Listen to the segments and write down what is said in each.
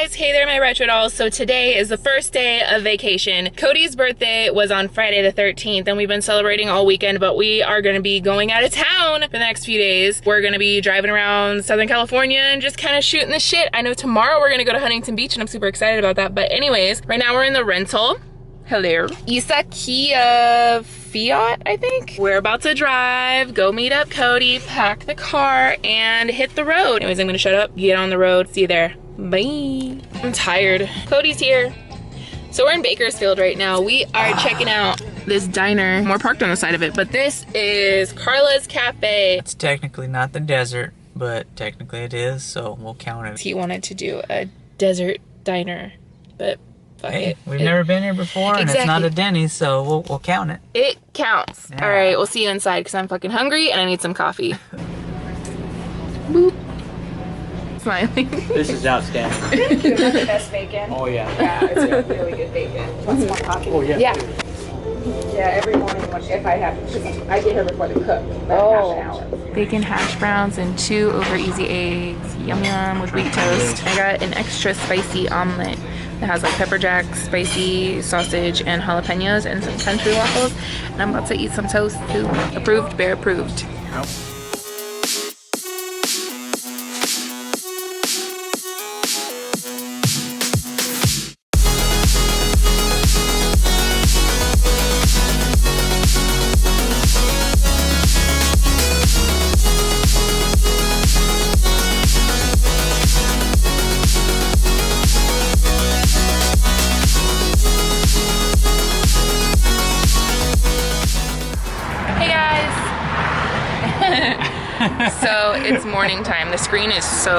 guys, hey there my retro dolls. So today is the first day of vacation. Cody's birthday was on Friday the 13th and we've been celebrating all weekend, but we are gonna be going out of town for the next few days. We're gonna be driving around Southern California and just kind of shooting the shit. I know tomorrow we're gonna go to Huntington Beach and I'm super excited about that. But anyways, right now we're in the rental. Hello. Isa Kia Fiat, I think. We're about to drive, go meet up Cody, pack the car, and hit the road. Anyways, I'm gonna shut up, get on the road, see you there. Bye. I'm tired. Cody's here. So we're in Bakersfield right now. We are checking out this diner. We're parked on the side of it, but this is Carla's Cafe. It's technically not the desert, but technically it is, so we'll count it. He wanted to do a desert diner, but fuck hey, it. We've never been here before, and it's not a Denny's, so we'll count it. It counts. Yeah. All right, we'll see you inside because I'm fucking hungry and I need some coffee. Boop. Smiling. This is outstanding. That's the best bacon. Oh yeah. Yeah, it's a really good bacon. Want some more coffee? Oh yeah. Yeah. Yeah, every morning if I have to, I get here before they cook. Half an hour. Bacon hash browns and 2 over easy eggs. Yum yum with wheat toast. I got an extra spicy omelet that has like pepper jack, spicy sausage, and jalapenos and some country waffles. And I'm about to eat some toast too. Approved, bear approved. Yep. So it's morning time. The screen is so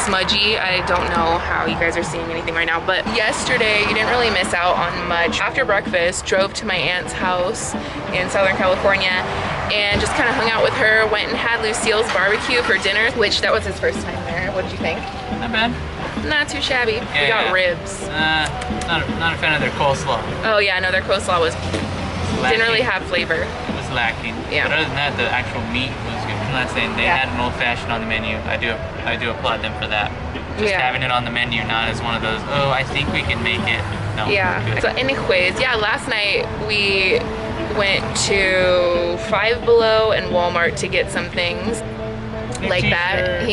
smudgy. I don't know how you guys are seeing anything right now, but yesterday you didn't really miss out on much. After breakfast, drove to my aunt's house in Southern California and just kind of hung out with her, went and had Lucille's barbecue for dinner, which that was his first time there. What did you think? Not bad. Not too shabby. We got ribs. Not a fan of their coleslaw. Oh yeah, no, their coleslaw was didn't really have flavor. It was lacking. Yeah. But other than that, the actual meat was good. I'm not saying they had an old fashioned on the menu. I do applaud them for that. Just having it on the menu, not as one of those, oh, I think we can make it. No. Yeah. So anyways, yeah, last night we went to Five Below and Walmart to get some things like that.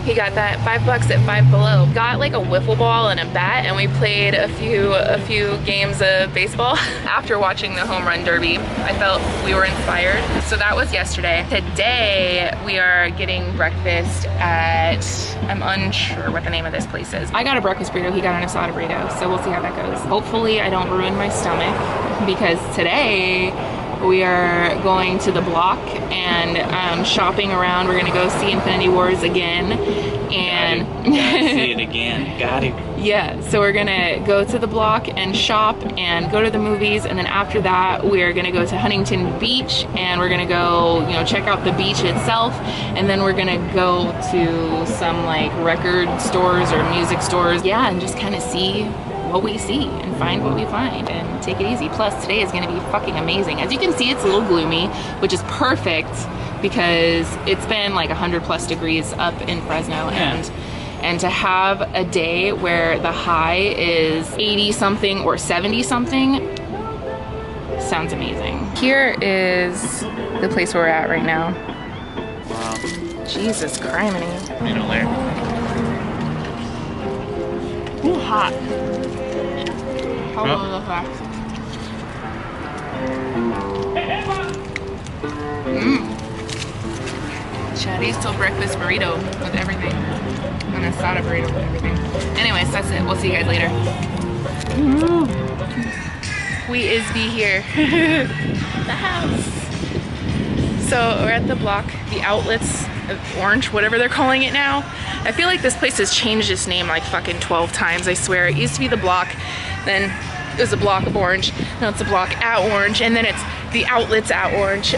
He got that $5 at Five Below. Got like a wiffle ball and a bat, and we played a few games of baseball. After watching the home run derby, I felt we were inspired. So that was yesterday. Today we are getting breakfast at, I'm unsure what the name of this place is. I got a breakfast burrito, he got an asada burrito, so we'll see how that goes. Hopefully I don't ruin my stomach, because today we are going to the block and shopping around. We're gonna go see Infinity Wars again. And gotta see it again. Got it. Yeah, so we're gonna go to the block and shop and go to the movies, and then after that we're gonna go to Huntington Beach and we're gonna go, you know, check out the beach itself, and then we're gonna go to some like record stores or music stores. Yeah, and just kind of see what we see and find what we find and take it easy. Plus today is gonna be fucking amazing. As you can see, it's a little gloomy, which is perfect because it's been like 100+ degrees up in Fresno. And to have a day where the high is 80 something or 70 something sounds amazing. Here is the place where we're at right now. Wow. Jesus criminy. Middle layer. Ooh, hot. Chorizo breakfast burrito with everything. And asada burrito with everything. Anyways, that's it. We'll see you guys later. We is be here. The house. So we're at the block, the outlets of Orange, whatever they're calling it now. I feel like this place has changed its name like fucking 12 times, I swear. It used to be the block, then it was a block of Orange, now it's a block at Orange, and then it's the outlets at Orange.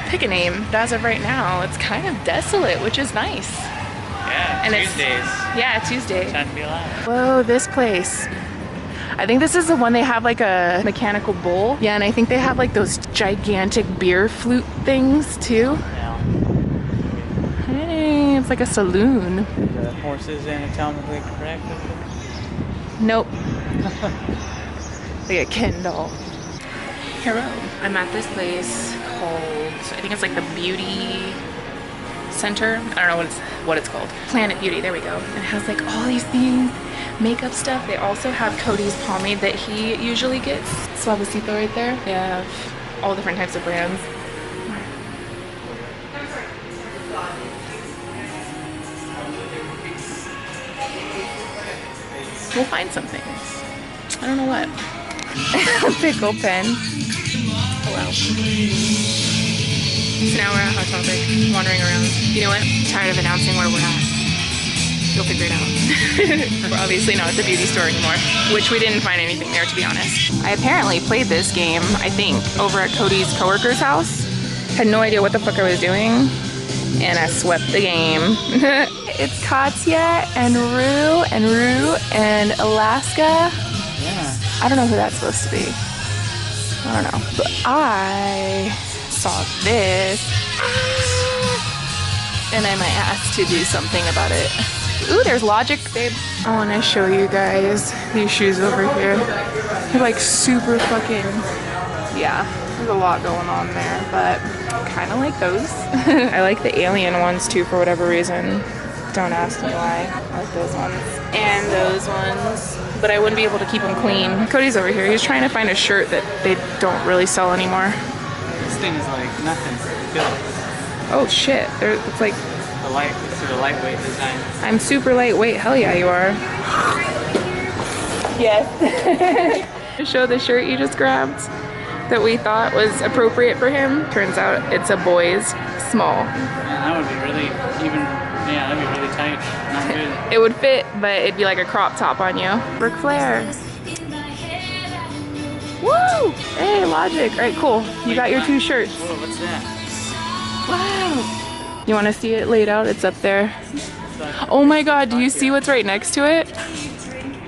Pick a name. But as of right now, it's kind of desolate, which is nice. Yeah, and Tuesdays. Tuesday. Time to be alive. Whoa, this place. I think this is the one they have like a mechanical bull. Yeah, and I think they have like those gigantic beer flute things too. Yeah. Hey, It's like a saloon. The horse is anatomically correct. Nope. Like a Ken doll. Hello. I'm at this place called, I think it's like the Beauty Center. I don't know what it's called. Planet Beauty, there we go. And it has like all these things, makeup stuff. They also have Cody's pomade that he usually gets. Suavecito right there. They have all different types of brands. We'll find something. I don't know what. Pickle pen. Oh wow. So now we're at Hot Topic, wandering around. You know what? I'm tired of announcing where we're at. You'll figure it out. We're obviously not at the beauty store anymore, which we didn't find anything there, to be honest. I apparently played this game, I think, over at Cody's coworker's house. Had no idea what the fuck I was doing, and I swept the game. It's Katya and Rue and Alaska. Yeah. I don't know who that's supposed to be. I don't know. But I saw this. And I might ask to do something about it. Ooh, there's Logic, babe. I want to show you guys these shoes over here. They're like super fucking... Yeah, there's a lot going on there, but kind of like those. I like the alien ones too for whatever reason. Don't ask me why. I like those ones. And those ones. But I wouldn't be able to keep them clean. Cody's over here. He's trying to find a shirt that they don't really sell anymore. This thing is like nothing. Oh shit. It's like... It's the lightweight design. I'm super lightweight. Hell yeah, you are. Yes. Show the shirt you just grabbed that we thought was appropriate for him. Turns out it's a boy's small. Yeah, that would be really yeah, that'd be really tight. Not good. It would fit, but it'd be like a crop top on you. Ric Flair. Woo! Hey, Logic. All right, cool. You got your 2 shirts. Whoa, what's that? Wow. You want to see it laid out? It's up there. Oh my god, do you see what's right next to it?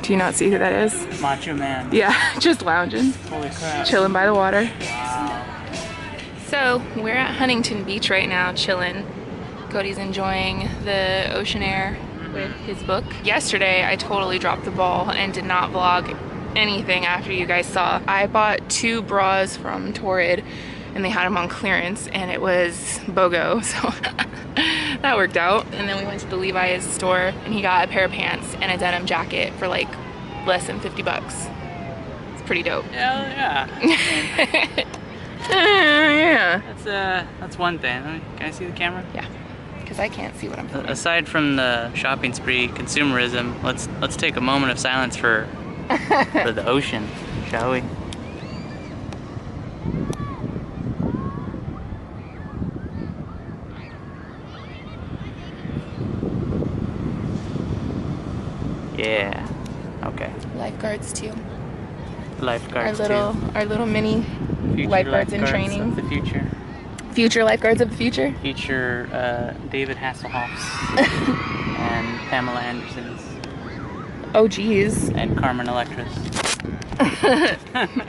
Do you not see who that is? Macho Man. Yeah, just lounging. Holy crap. Chilling by the water. Wow. So, we're at Huntington Beach right now, chilling. Cody's enjoying the ocean air with his book. Yesterday, I totally dropped the ball and did not vlog anything after you guys saw. I bought 2 bras from Torrid and they had them on clearance and it was BOGO, so that worked out. And then we went to the Levi's store and he got a pair of pants and a denim jacket for like less than 50 bucks. It's pretty dope. Hell yeah. Yeah. That's one thing. Can I see the camera? Yeah. Because I can't see what I'm filming. Aside from the shopping spree, consumerism, let's take a moment of silence for the ocean, shall we? Yeah. Okay. Lifeguards too. Lifeguards Our little mini future lifeguards in training. of the future. Future lifeguards of the future. Future David Hasselhoffs and Pamela Andersons. Oh geez. And Carmen Electras.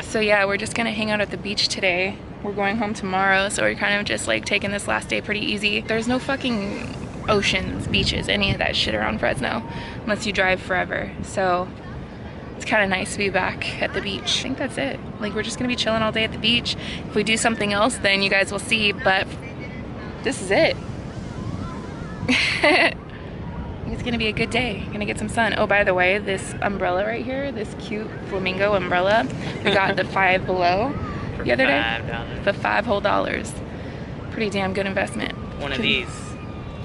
So yeah, we're just gonna hang out at the beach today. We're going home tomorrow, so we're kind of just like taking this last day pretty easy. There's no fucking oceans, beaches, any of that shit around Fresno unless you drive forever. So it's kind of nice to be back at the beach. I think that's it. Like, we're just gonna be chilling all day at the beach. If we do something else, then you guys will see, but this is it. It's gonna be a good day. Gonna get some sun. Oh, by the way, this umbrella right here, this cute flamingo umbrella, we got the $5 Below the other day for $5 whole. Pretty damn good investment. One of these.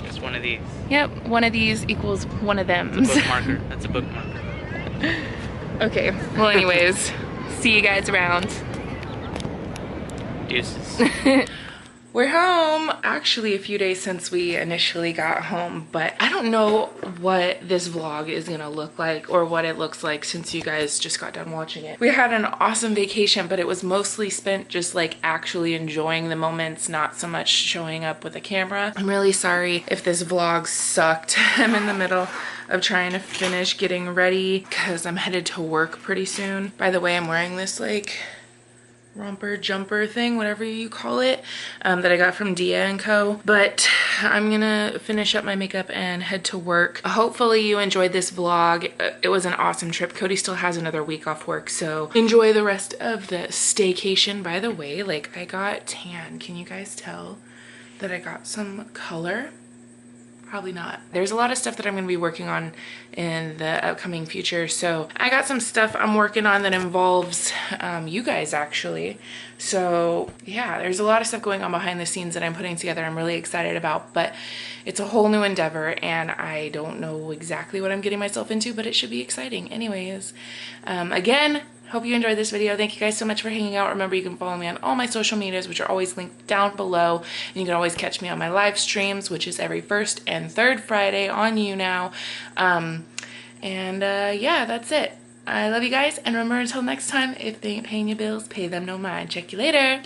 Just one of these. Yep, one of these equals one of them. It's a bookmarker. That's a bookmarker. Okay, well anyways, see you guys around. Deuces. We're home. Actually, a few days since we initially got home, but I don't know what this vlog is gonna look like or what it looks like since you guys just got done watching it. We had an awesome vacation, but it was mostly spent just like actually enjoying the moments, not so much showing up with a camera. I'm really sorry if this vlog sucked. I'm in the middle of trying to finish getting ready because I'm headed to work pretty soon. By the way, I'm wearing this like romper jumper thing, whatever you call it, that I got from Dia & Co. But I'm gonna finish up my makeup and head to work. Hopefully you enjoyed this vlog. It was an awesome trip. Cody still has another week off work, so enjoy the rest of the staycation. By the way, like, I got tan. Can you guys tell that I got some color? Probably not. There's a lot of stuff that I'm going to be working on in the upcoming future. So I got some stuff I'm working on that involves you guys, actually. So yeah, there's a lot of stuff going on behind the scenes that I'm putting together. I'm really excited about, but it's a whole new endeavor and I don't know exactly what I'm getting myself into, but it should be exciting. Anyways, again, hope you enjoyed this video. Thank you guys so much for hanging out. Remember, you can follow me on all my social medias, which are always linked down below. And you can always catch me on my live streams, which is every first and third Friday on YouNow. Yeah, that's it. I love you guys. And remember, until next time, if they ain't paying your bills, pay them no mind. Check you later.